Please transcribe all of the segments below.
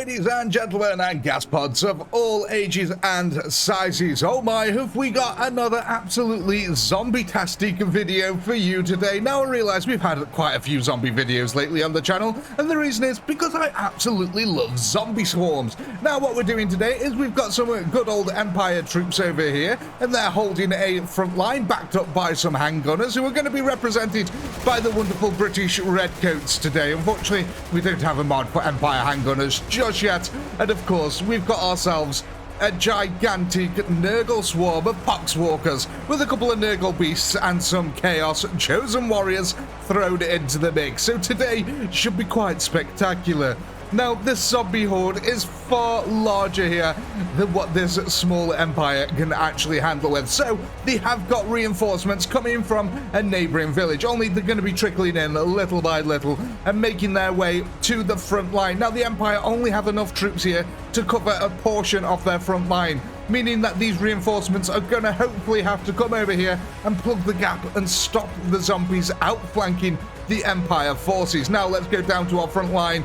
ladies and gentlemen and gas pods of all ages and sizes. Oh my, have we got another absolutely zombie-tastic video for you today. Now I realise we've had quite a few zombie videos lately on the channel, and the reason is because I absolutely love zombie swarms. Now what we're doing today is we've got some good old Empire troops over here, and they're holding a front line backed up by some handgunners who are going to be represented by the wonderful British Redcoats today. Unfortunately, we don't have a mod for Empire handgunners just yet, and of course we've got ourselves a gigantic Nurgle swarm of poxwalkers with a couple of Nurgle beasts and some chaos chosen warriors thrown into the mix. So today should be quite spectacular. Now, this zombie horde is far larger here than what this small empire can actually handle with. So, they have got reinforcements coming from a neighboring village, only they're going to be trickling in little by little and making their way to the front line. Now, the empire only have enough troops here to cover a portion of their front line, meaning that these reinforcements are going to hopefully have to come over here and plug the gap and stop the zombies outflanking the empire forces. Now, let's go down to our front line,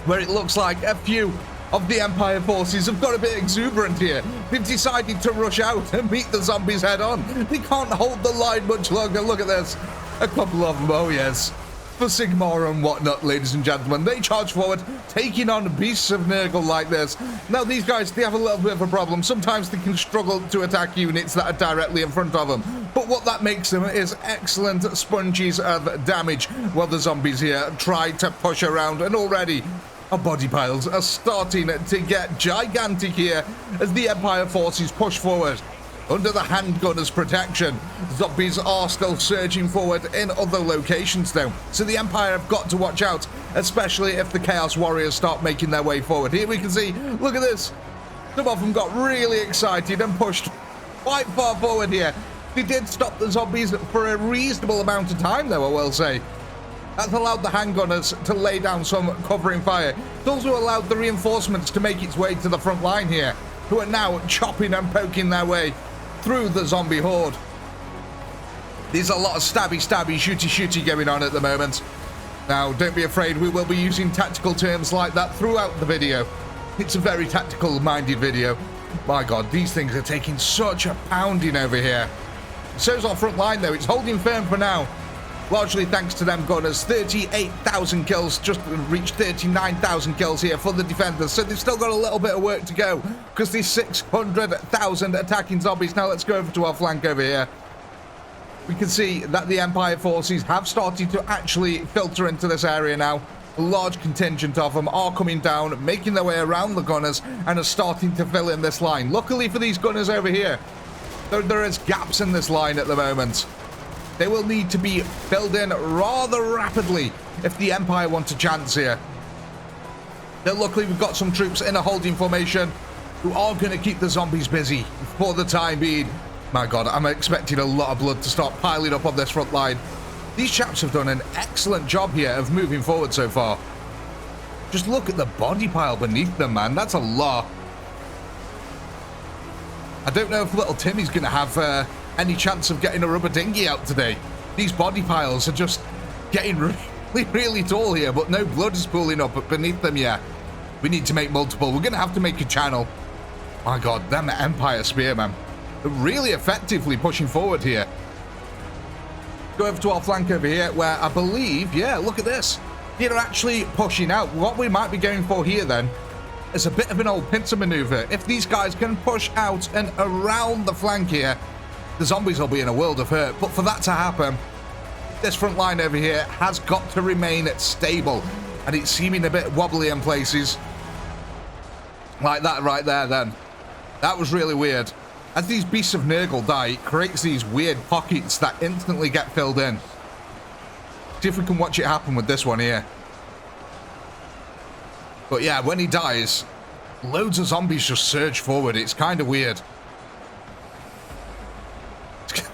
where it looks like a few of the Empire forces have got a bit exuberant here. They've decided to rush out and meet the zombies head on. They can't hold the line much longer. Look at this. A couple of them, oh yes. For sigmar and whatnot, ladies and gentlemen. They charge forward, taking on beasts of Nurgle like this. Now, these guys, they have a little bit of a problem. Sometimes they can struggle to attack units that are directly in front of them. But what that makes them is excellent sponges of damage while the zombies here try to push around. And already, our body piles are starting to get gigantic here as the Empire forces push forward. Under the handgunners' protection, zombies are still surging forward in other locations though. So the Empire have got to watch out, especially if the Chaos Warriors start making their way forward. Here we can see, look at this. Some of them got really excited and pushed quite far forward here. They did stop the zombies for a reasonable amount of time though, I will say. That's allowed the handgunners to lay down some covering fire. It's also allowed the reinforcements to make its way to the front line here, who are now chopping and poking their way through the zombie horde. There's a lot of stabby, shooty going on at the moment. Now, don't be afraid, we will be using tactical terms like that throughout the video. It's a very tactical-minded video. My God, these things are taking such a pounding over here. So's our front line, though. It's holding firm for now. Largely thanks to them gunners. 38,000 kills, just reached 39,000 kills here for the defenders. So they've still got a little bit of work to go because there's 600,000 attacking zombies. Now let's go over to our flank over here. We can see that the Empire forces have started to actually filter into this area now. A large contingent of them are coming down, making their way around the gunners and are starting to fill in this line. Luckily for these gunners over here, there is gaps in this line at the moment. They will need to be filled in rather rapidly if the Empire want a chance here. Now, luckily, we've got some troops in a holding formation who are going to keep the zombies busy for the time being. My God, I'm expecting a lot of blood to start piling up on this front line. These chaps have done an excellent job here of moving forward so far. Just look at the body pile beneath them, man. That's a lot. I don't know if little Timmy's going to have any chance of getting a rubber dinghy out today. These body piles are just getting really tall here, but no blood is pooling up beneath them yet. We need to make multiple. We're going to have to make a channel. My God, them Empire spearmen. They're really effectively pushing forward here. Go over to our flank over here where I believe, yeah, look at this. They're actually pushing out. What we might be going for here then is a bit of an old pincer maneuver. If these guys can push out and around the flank here, the zombies will be in a world of hurt. But for that to happen, this front line over here has got to remain stable. And it's seeming a bit wobbly in places. Like that right there then. That was really weird. As these beasts of Nurgle die, it creates these weird pockets that instantly get filled in. See if we can watch it happen with this one here. But yeah, when he dies, loads of zombies just surge forward. It's kind of weird.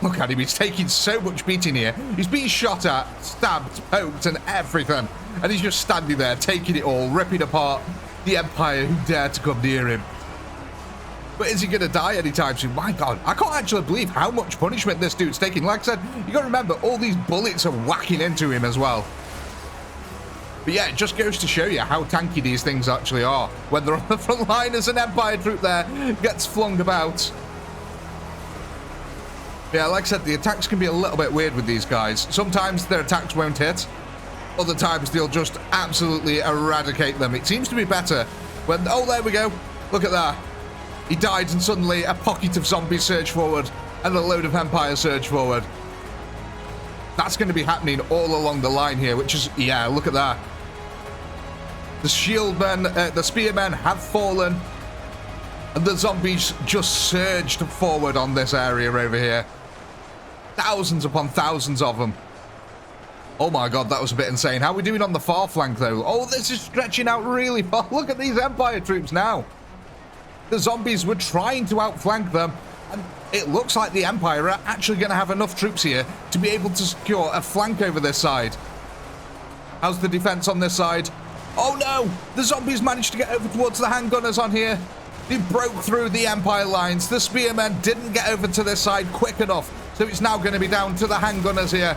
Look at him, he's taking so much beating here. He's being shot at, stabbed, poked, and everything. And he's just standing there, taking it all, ripping apart the Empire who dare to come near him. But is he going to die anytime soon? My God, I can't actually believe how much punishment this dude's taking. Like I said, you got to remember, all these bullets are whacking into him as well. But yeah, it just goes to show you how tanky these things actually are. When they're on the front line, as an Empire troop there gets flung about. Yeah, like I said, the attacks can be a little bit weird with these guys. Sometimes their attacks won't hit. Other times they'll just absolutely eradicate them. It seems to be better when... Oh, there we go. Look at that. He died and suddenly a pocket of zombies surge forward and a load of Empire surge forward. That's going to be happening all along the line here, which is... Yeah, look at that. The shieldmen, the spearmen have fallen, and the zombies just surged forward on this area over here. Thousands upon thousands of them. Oh my god, that was a bit insane. How are we doing on the far flank, though? Oh, this is stretching out really far. Look at these Empire troops now. The zombies were trying to outflank them, and it looks like the Empire are actually going to have enough troops here to be able to secure a flank over this side. How's the defense on this side? Oh no! The zombies managed to get over towards the handgunners on here. They broke through the Empire lines. The spearmen didn't get over to this side quick enough. So it's now going to be down to the handgunners here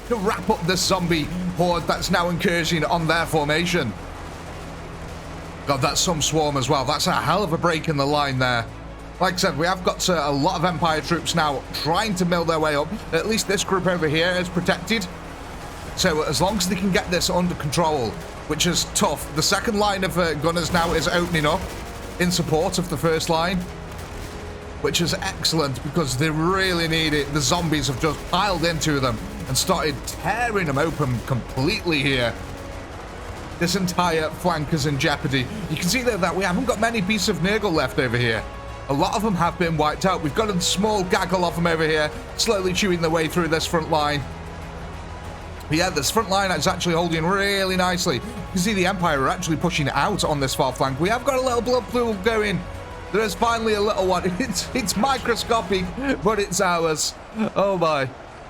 to wrap up this zombie horde that's now incursioning on their formation. God, that's some swarm as well. That's a hell of a break in the line there. Like I said, we have got a lot of Empire troops now trying to mill their way up. At least this group over here is protected. So as long as they can get this under control, which is tough. The second line of gunners now is opening up in support of the first line, which is excellent because they really need it. The zombies have just piled into them and started tearing them open completely here. This entire flank is in jeopardy. You can see there that we haven't got many pieces of Nurgle left over here. A lot of them have been wiped out. We've got a small gaggle of them over here, slowly chewing their way through this front line. But yeah, this front line is actually holding really nicely. You can see the Empire are actually pushing out on this far flank. We have got a little blood pool going. There is finally a little one. It's microscopic, but it's ours. Oh my.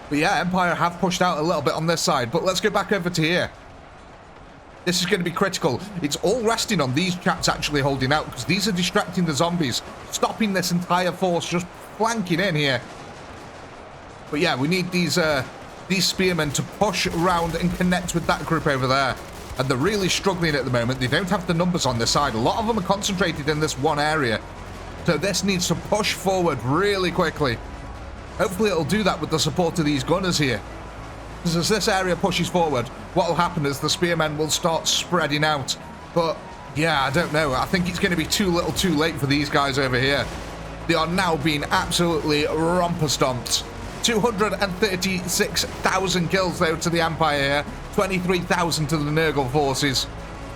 But yeah, Empire have pushed out a little bit on this side. But let's go back over to here. This is going to be critical. It's all resting on these chaps actually holding out, because these are distracting the zombies, stopping this entire force just flanking in here. But yeah, we need these spearmen to push around and connect with that group over there. And they're really struggling at the moment. They don't have the numbers on this side. A lot of them are concentrated in this one area. So this needs to push forward really quickly. Hopefully it'll do that with the support of these gunners here. Because as this area pushes forward, what will happen is the spearmen will start spreading out. But yeah, I don't know. I think it's going to be too little too late for these guys over here. They are now being absolutely romper stomped. 236,000 kills though to the Empire here, 23,000 to the Nurgle forces.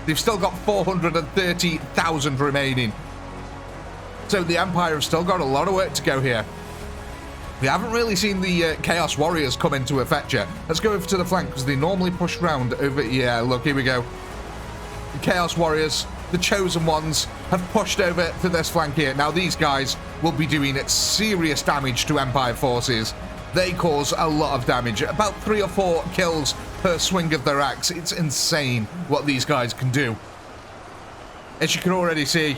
They've still got 430,000 remaining. So the Empire have still got a lot of work to go here. We haven't really seen the Chaos Warriors come into effect yet. Let's go over to the flank because they normally push round over. Yeah, look, here we go. The Chaos Warriors, the chosen ones, have pushed over to this flank here. Now these guys will be doing serious damage to Empire forces. They cause a lot of damage, about 3 or 4 kills per swing of their axe. It's insane what these guys can do. As you can already see,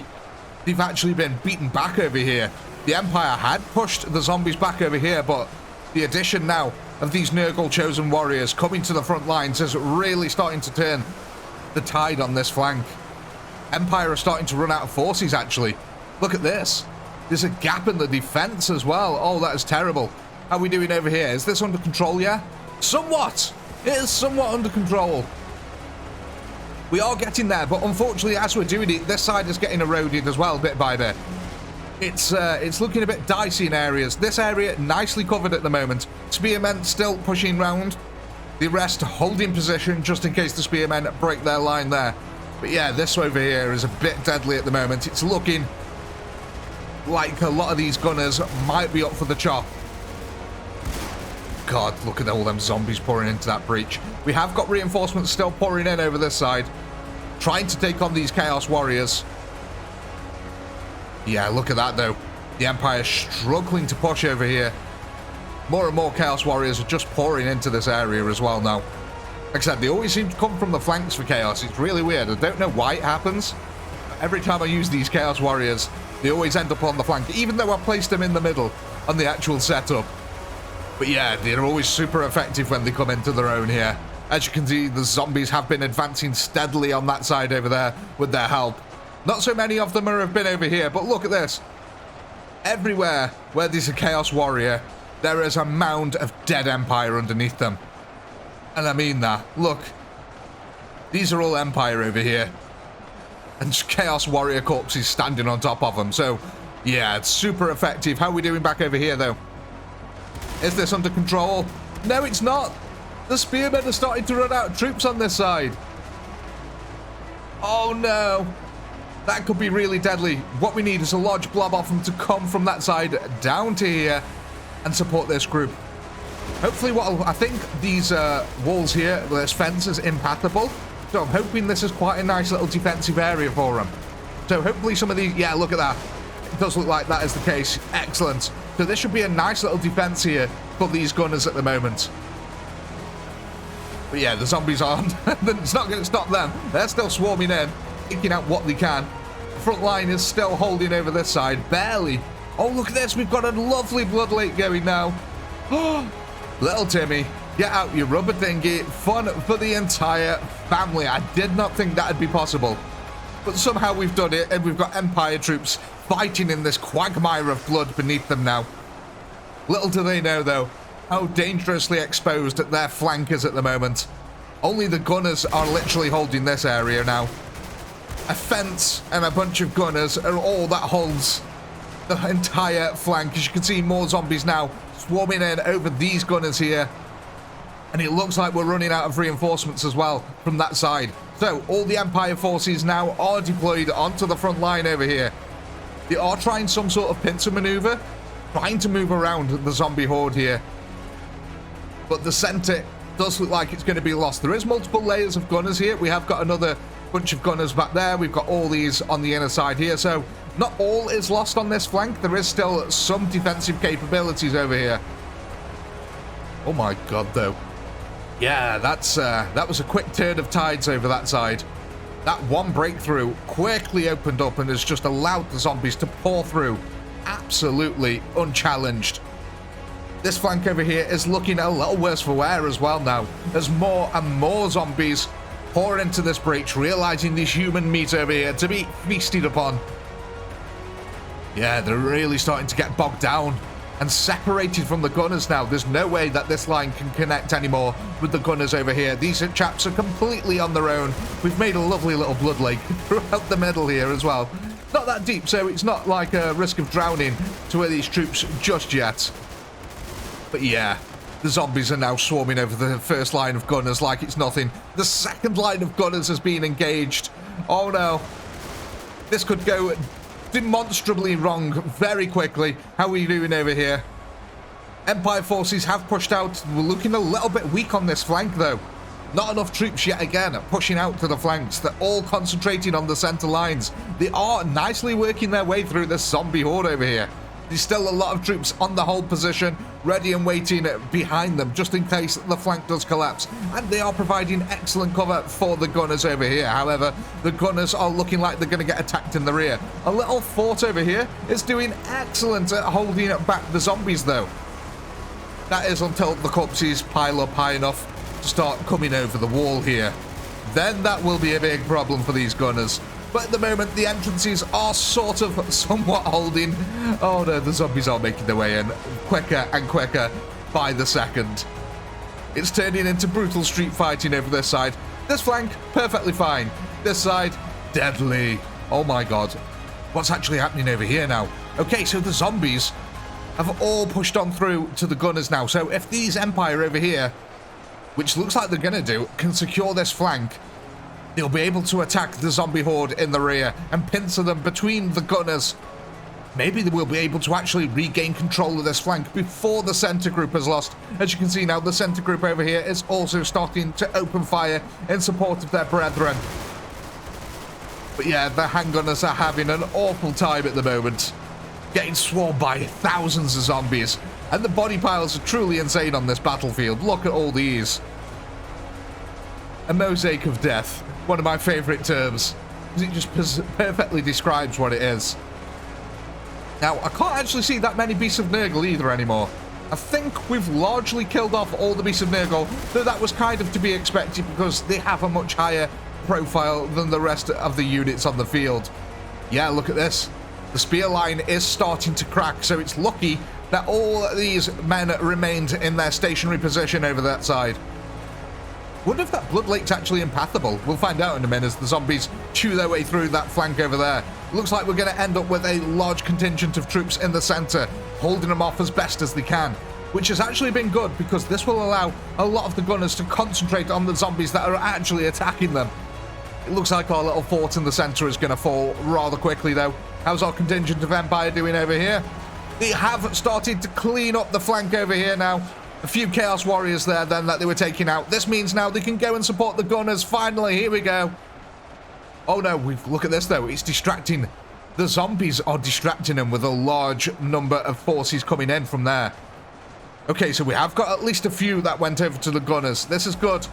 they've actually been beaten back over here. The Empire had pushed the zombies back over here, but the addition now of these Nurgle chosen warriors coming to the front lines is really starting to turn the tide on this flank. Empire are starting to run out of forces, actually. Look at this. There's a gap in the defense as well. Oh, that is terrible. How are we doing over here? Is this under control yet? Somewhat. It is somewhat under control. We are getting there, but unfortunately, as we're doing it, this side is getting eroded as well, bit by bit. It's looking a bit dicey in areas. This area nicely covered at the moment. Spearmen still pushing round. The rest holding position just in case the spearmen break their line there. But yeah, this over here is a bit deadly at the moment. It's looking like a lot of these gunners might be up for the chop. God, look at all them zombies pouring into that breach. We have got reinforcements still pouring in over this side, trying to take on these Chaos Warriors. Yeah, look at that though. The Empire struggling to push over here. More and more Chaos Warriors are just pouring into this area as well now. Like I said, they always seem to come from the flanks for Chaos. It's really weird. I don't know why it happens. Every time I use these Chaos Warriors, they always end up on the flank, even though I placed them in the middle on the actual setup. But yeah, they're always super effective when they come into their own here. As you can see, the zombies have been advancing steadily on that side over there with their help. Not so many of them have been over here, but look at this. Everywhere where there's a Chaos Warrior, there is a mound of dead Empire underneath them. And I mean that. Look. These are all Empire over here. And Chaos Warrior corpses standing on top of them. So, yeah, it's super effective. How are we doing back over here, though? Is this under control? No, it's not. The spearmen are starting to run out of troops on this side. Oh, no. That could be really deadly. What we need is a large blob of them to come from that side down to here and support this group. Hopefully, I think these walls here, this fence is impassable. So I'm hoping this is quite a nice little defensive area for them. So hopefully some of these, yeah, look at that. It does look like that is the case. Excellent. So this should be a nice little defense here for these gunners at the moment. But yeah, the zombies aren't. It's not going to stop them. They're still swarming in, taking out what they can. The front line is still holding over this side, barely. Oh, look at this. We've got a lovely blood lake going now. Oh, little Timmy, get out your rubber thingy. Fun for the entire family. I did not think that'd be possible. But somehow we've done it, and we've got Empire troops fighting in this quagmire of blood beneath them now. Little do they know, though, how dangerously exposed their flank is at the moment. Only the gunners are literally holding this area now. A fence and a bunch of gunners are all that holds the entire flank. As you can see, more zombies now swarming in over these gunners here. And it looks like we're running out of reinforcements as well from that side. So all the Empire forces now are deployed onto the front line over here. They are trying some sort of pincer maneuver, trying to move around the zombie horde here. But the center does look like it's going to be lost. There is multiple layers of gunners here. We have got another bunch of gunners back there. We've got all these on the inner side here. So not all is lost on this flank. There is still some defensive capabilities over here. Oh my god, though. Yeah, that was a quick turn of tides over that side. That one breakthrough quickly opened up and has just allowed the zombies to pour through absolutely unchallenged. This flank over here is looking a little worse for wear as well now. There's more and more zombies pour into this breach, realizing there's human meat over here to be feasted upon. Yeah, they're really starting to get bogged down and separated from the gunners now. There's no way that this line can connect anymore with the gunners over here. These chaps are completely on their own. We've made a lovely little blood lake throughout the middle here as well. Not that deep, so it's not like a risk of drowning to where these troops just yet. But yeah, the zombies are now swarming over the first line of gunners like it's nothing. The second line of gunners has been engaged. Oh no. This could go demonstrably wrong very quickly. How are we doing over here? Empire forces have pushed out. We're looking a little bit weak on this flank, though. Not enough troops yet again pushing out to the flanks. They're all concentrating on the center lines. They are nicely working their way through this zombie horde over here. There's still a lot of troops on the hold position, ready and waiting behind them, just in case the flank does collapse. And they are providing excellent cover for the gunners over here. However, the gunners are looking like they're going to get attacked in the rear. A little fort over here is doing excellent at holding back the zombies, though. That is until the corpses pile up high enough to start coming over the wall here. Then that will be a big problem for these gunners. But at the moment, the entrances are sort of somewhat holding. Oh no, the zombies are making their way in quicker and quicker by the second. It's turning into brutal street fighting over this side. This flank, perfectly fine. This side, deadly. Oh my god. What's actually happening over here now? Okay, so the zombies have all pushed on through to the gunners now. So if these Empire over here, which looks like they're going to do, can secure this flank, they'll be able to attack the zombie horde in the rear and pincer them between the gunners. Maybe they will be able to actually regain control of this flank before the center group is lost. As you can see now, the center group over here is also starting to open fire in support of their brethren. But yeah, the handgunners are having an awful time at the moment, getting swarmed by thousands of zombies. And the body piles are truly insane on this battlefield. Look at all these. A mosaic of death. One of my favorite terms. It just perfectly describes what it is. Now, I can't actually see that many beasts of Nurgle either anymore. I think we've largely killed off all the beasts of Nurgle, though that was kind of to be expected because they have a much higher profile than the rest of the units on the field. Yeah, look at this. The spear line is starting to crack, so it's lucky that all these men remained in their stationary position over that side. Wonder if that Blood Lake's actually impassable. We'll find out in a minute as the zombies chew their way through that flank over there. Looks like we're going to end up with a large contingent of troops in the center, holding them off as best as they can, which has actually been good because this will allow a lot of the gunners to concentrate on the zombies that are actually attacking them. It looks like our little fort in the center is going to fall rather quickly, though. How's our contingent of Empire doing over here? They have started to clean up the flank over here now. A few Chaos Warriors there then that they were taking out. This means now they can go and support the gunners. Finally, here we go. Oh no, look at this though. It's distracting. The zombies are distracting them with a large number of forces coming in from there. Okay, so we have got at least a few that went over to the gunners. This is good.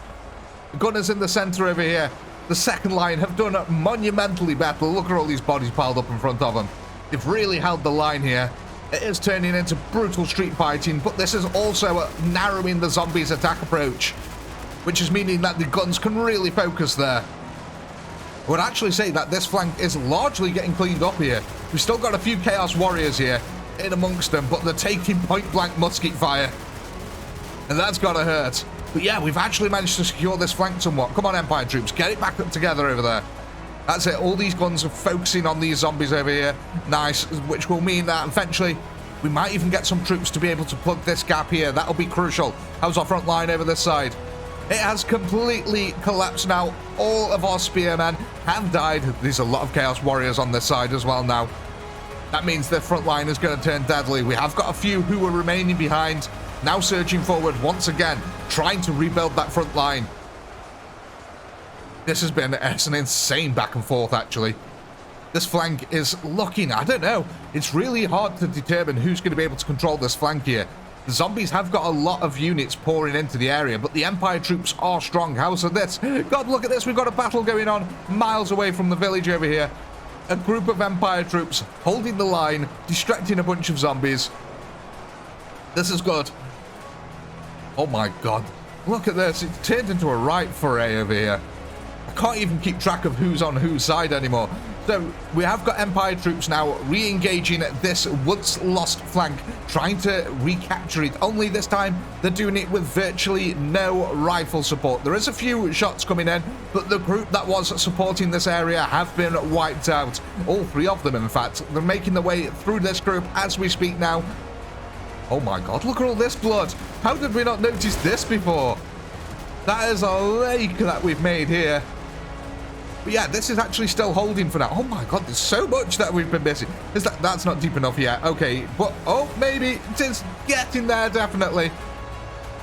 The gunners in the center over here. The second line have done monumentally better. Look at all these bodies piled up in front of them. They've really held the line here. It is turning into brutal street fighting, but this is also narrowing the zombies' attack approach, which is meaning that the guns can really focus there. I would actually say that this flank is largely getting cleaned up here. We've still got a few Chaos Warriors here in amongst them, but they're taking point-blank musket fire, and that's gotta hurt. But yeah, we've actually managed to secure this flank somewhat. Come on, Empire troops, get it back up together over there. That's it. All these guns are focusing on these zombies over here. Nice. Which will mean that eventually we might even get some troops to be able to plug this gap here. That'll be crucial. How's our front line over this side? It has completely collapsed now. All of our spearmen have died. There's a lot of Chaos Warriors on this side as well now. That means the front line is going to turn deadly. We have got a few who are remaining behind. Now surging forward once again, trying to rebuild that front line. This has been an insane back and forth, actually. This flank is looking, I don't know. It's really hard to determine who's going to be able to control this flank here. The zombies have got a lot of units pouring into the area, but the Empire troops are strong. How's this? God, look at this. We've got a battle going on miles away from the village over here. A group of Empire troops holding the line, distracting a bunch of zombies. This is good. Oh my God. Look at this. It's turned into a right foray over here. I can't even keep track of who's on whose side anymore. So we have got Empire troops now re-engaging this once lost flank, trying to recapture it. Only this time they're doing it with virtually no rifle support. There is a few shots coming in, but the group that was supporting this area have been wiped out. All three of them, in fact. They're making their way through this group as we speak now. Oh my God, look at all this blood. How did we not notice this before? That is a lake that we've made here. But yeah, this is actually still holding for now. Oh my God, there's so much that we've been missing. That's not deep enough yet. Okay, but oh, maybe it is getting there, definitely.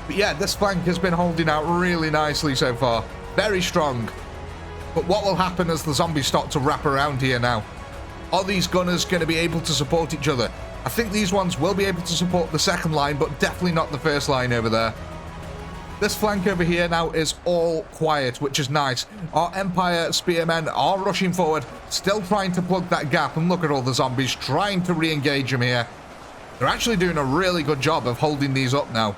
But yeah, this flank has been holding out really nicely so far. Very strong. But what will happen as the zombies start to wrap around here now? Are these gunners going to be able to support each other? I think these ones will be able to support the second line, but definitely not the first line over there. This flank over here now is all quiet, which is nice. Our Empire spearmen are rushing forward, still trying to plug that gap, and look at all the zombies trying to re-engage them here. They're actually doing a really good job of holding these up now.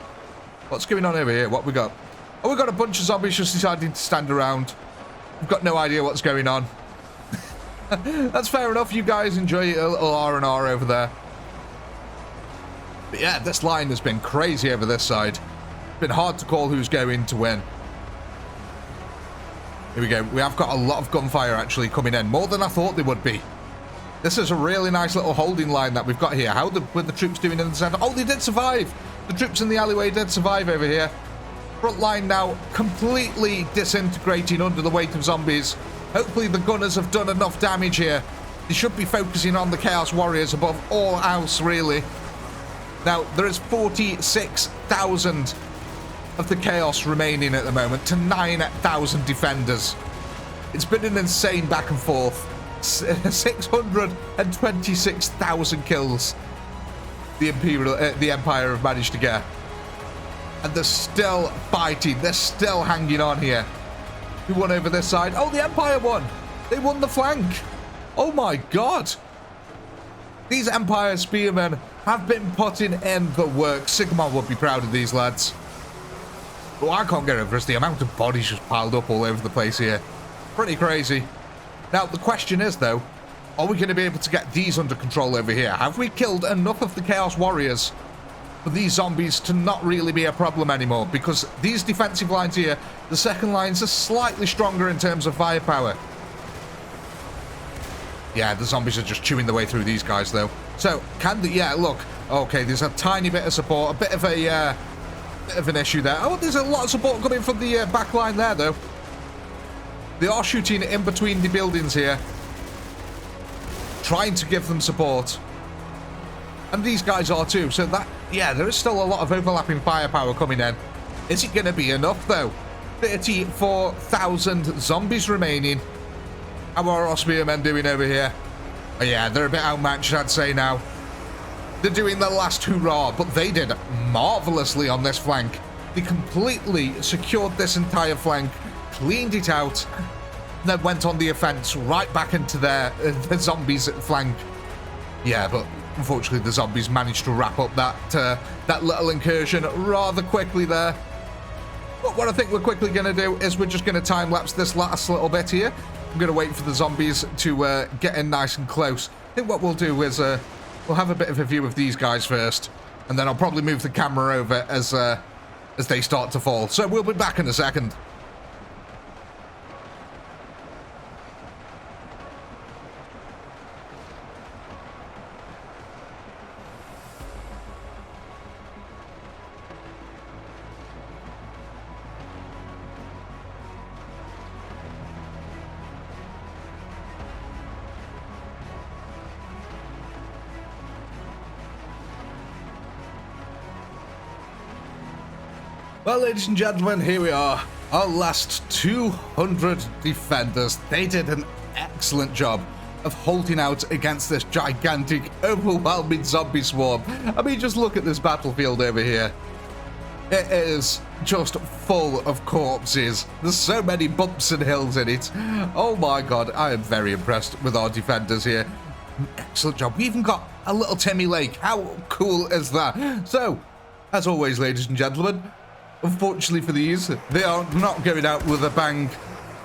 What's going on over here? What we got? Oh, we've got a bunch of zombies just deciding to stand around. We've got no idea what's going on. That's fair enough. You guys enjoy a little R&R over there. But yeah, this line has been crazy over this side. Been hard to call who's going to win. Here we go. We have got a lot of gunfire actually coming in, more than I thought they would be. This is a really nice little holding line that we've got here. How were the troops doing in the center? Oh, they did survive. The troops in the alleyway did survive over here. Front line now completely disintegrating under the weight of zombies. Hopefully the gunners have done enough damage here. They should be focusing on the Chaos Warriors above all else, really. Now, there is 46,000 of the Chaos remaining at the moment to 9,000 defenders. It's been an insane back and forth. 626,000 kills the Empire have managed to get. And they're still fighting. They're still hanging on here. Who won over this side? Oh, the Empire won. They won the flank. Oh my God. These Empire spearmen have been putting in the work. Sigmar would be proud of these lads. What I can't get over is the amount of bodies just piled up all over the place here. Pretty crazy. Now, the question is, though, are we going to be able to get these under control over here? Have we killed enough of the Chaos Warriors for these zombies to not really be a problem anymore? Because these defensive lines here, the second lines are slightly stronger in terms of firepower. Yeah, the zombies are just chewing their way through these guys, though. So, can the... Yeah, look. Okay, there's a tiny bit of support. A bit of a... bit of an issue there. Oh, there's a lot of support coming from the back line there, though. They are shooting in between the buildings here, trying to give them support. And these guys are too. So that, yeah, there is still a lot of overlapping firepower coming in. Is it going to be enough, though? 34,000 zombies remaining. How are our spearmen doing over here? Oh, yeah, they're a bit outmatched, I'd say now. They're doing the last hurrah, but they did marvelously on this flank. They completely secured this entire flank, cleaned it out, then went on the offense right back into the zombies flank. Yeah, but unfortunately the zombies managed to wrap up that little incursion rather quickly there. But what I think we're quickly going to do is we're just going to time-lapse this last little bit here. I'm going to wait for the zombies to get in nice and close. I think what we'll do is we'll have a bit of a view of these guys first, and then I'll probably move the camera over as they start to fall. So we'll be back in a second. Well, ladies and gentlemen, here we are. Our last 200 defenders. They did an excellent job of holding out against this gigantic, overwhelming zombie swarm. I mean, just look at this battlefield over here. It is just full of corpses. There's so many bumps and hills in it. Oh my god, I am very impressed with our defenders here. Excellent job. We even got a little Timmy Lake. How cool is that? So, as always, ladies and gentlemen, unfortunately for these, they are not going out with a bang,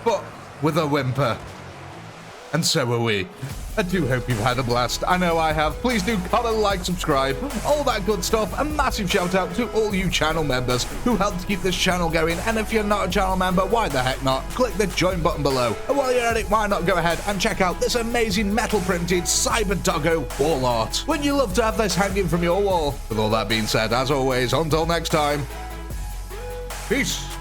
but with a whimper. And so are we. I do hope you've had a blast. I know I have. Please do comment, like, subscribe, all that good stuff. A massive shout out to all you channel members who helped keep this channel going. And if you're not a channel member, why the heck not? Click the join button below. And while you're at it, why not go ahead and check out this amazing metal printed Cyber Doggo wall art. Wouldn't you love to have this hanging from your wall? With all that being said, as always, until next time, peace.